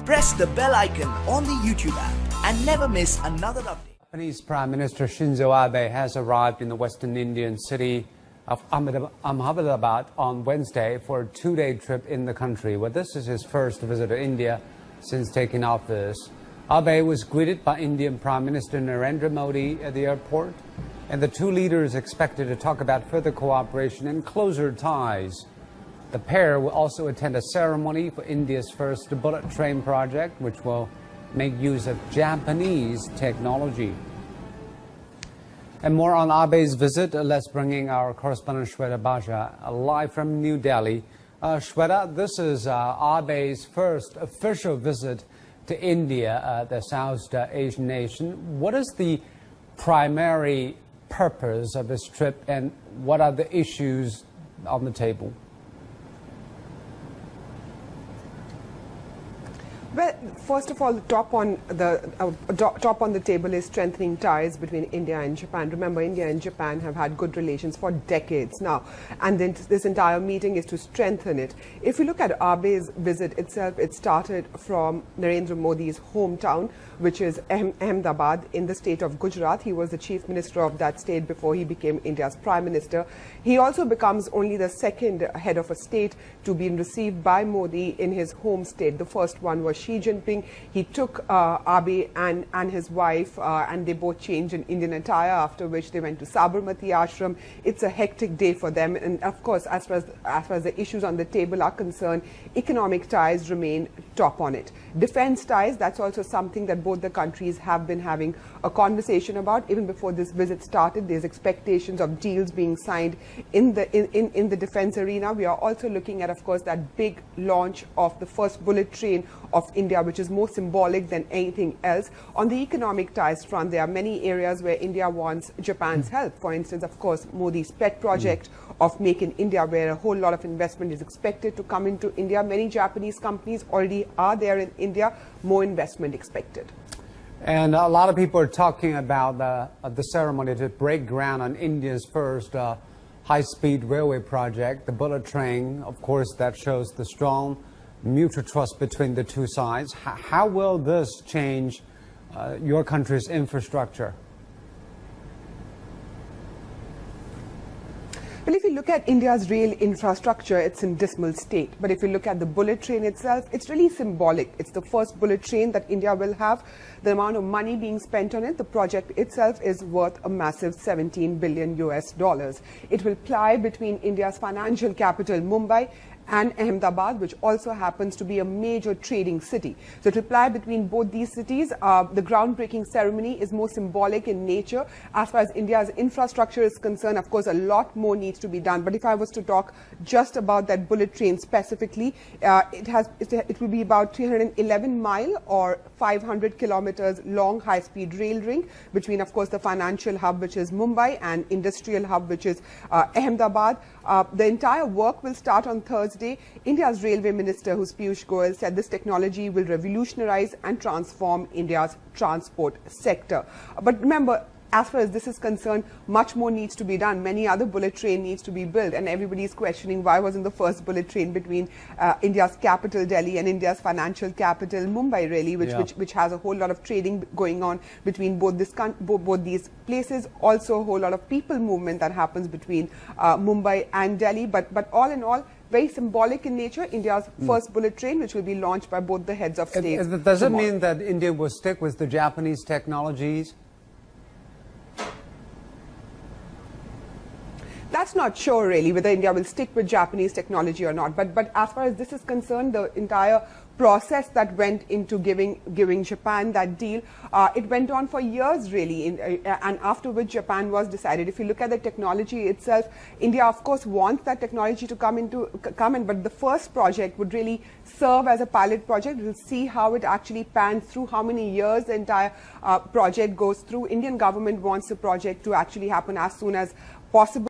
press the bell icon on the YouTube app and never miss another update. Japanese Prime Minister Shinzo Abe has arrived in the western Indian city of Ahmedabad on Wednesday for a two-day trip in the country. Well, this is his first visit to India since taking office. Abe was greeted by Indian Prime Minister Narendra Modi at the airport, and the two leaders expected to talk about further cooperation and closer ties. The pair will also attend a ceremony for India's first bullet train project, which will make use of Japanese technology. And more on Abe's visit, let's bring in our correspondent Shweta Baja live from New Delhi. Shweta, this is Abe's first official visit to India, the South Asian nation. What is the primary purpose of this trip, and what are the issues on the table? Well, first of all, the top on the table is strengthening ties between India and Japan. Remember, India and Japan have had good relations for decades now, and then this entire meeting is to strengthen it. If you look at Abe's visit itself, it started from Narendra Modi's hometown, which is Ahmedabad in the state of Gujarat. He was the chief minister of that state before he became India's prime minister. He also becomes only the second head of a state to be received by Modi in his home state. The first one was Xi Jinping. He took Abe and his wife, and they both changed in Indian attire, after which they went to Sabarmati Ashram. It's a hectic day for them, and of course, as far as the issues on the table are concerned, economic ties remain top on it. Defense ties, that's also something that both the countries have been having a conversation about. Even before this visit started, there's expectations of deals being signed in the defense arena. We are also looking at, of course, that big launch of the first bullet train of India, which is more symbolic than anything else. On the economic ties front, there are many areas where India wants Japan's help. For instance, of course, Modi's pet project of Make in India, where a whole lot of investment is expected to come into India. Many Japanese companies already are there in India. More investment expected. And a lot of people are talking about the ceremony to break ground on India's first high-speed railway project, the bullet train. Of course, that shows the strong mutual trust between the two sides. How will this change your country's infrastructure? Well, if you look at India's rail infrastructure, it's in dismal state. But if you look at the bullet train itself, it's really symbolic. It's the first bullet train that India will have. The amount of money being spent on it, the project itself is worth a massive $17 billion US. It will ply between India's financial capital, Mumbai, and Ahmedabad, which also happens to be a major trading city. So to ply between both these cities, the groundbreaking ceremony is more symbolic in nature. As far as India's infrastructure is concerned, of course, a lot more needs to be done. But if I was to talk just about that bullet train specifically, it will be about 311-mile or 500 kilometers long high-speed rail ring between, of course, the financial hub, which is Mumbai, and industrial hub, which is Ahmedabad. The entire work will start on Thursday. India's railway minister, who's Piyush Goyal, said this technology will revolutionize and transform India's transport sector. But remember, as far as this is concerned, much more needs to be done. Many other bullet train needs to be built, and everybody is questioning why wasn't the first bullet train between India's capital Delhi and India's financial capital Mumbai, really, which has a whole lot of trading going on between both these places. Also, a whole lot of people movement that happens between Mumbai and Delhi. But all in all, very symbolic in nature, India's first bullet train, which will be launched by both the heads of state. Does it mean that India will stick with the Japanese technologies? That's not sure, really, whether India will stick with Japanese technology or not. But as far as this is concerned, the entire process that went into giving Japan that deal, it went on for years, really, and after which Japan was decided. If you look at the technology itself, India, of course, wants that technology to come in, but the first project would really serve as a pilot project. We'll see how it actually pans through, how many years the entire project goes through. Indian government wants the project to actually happen as soon as possible.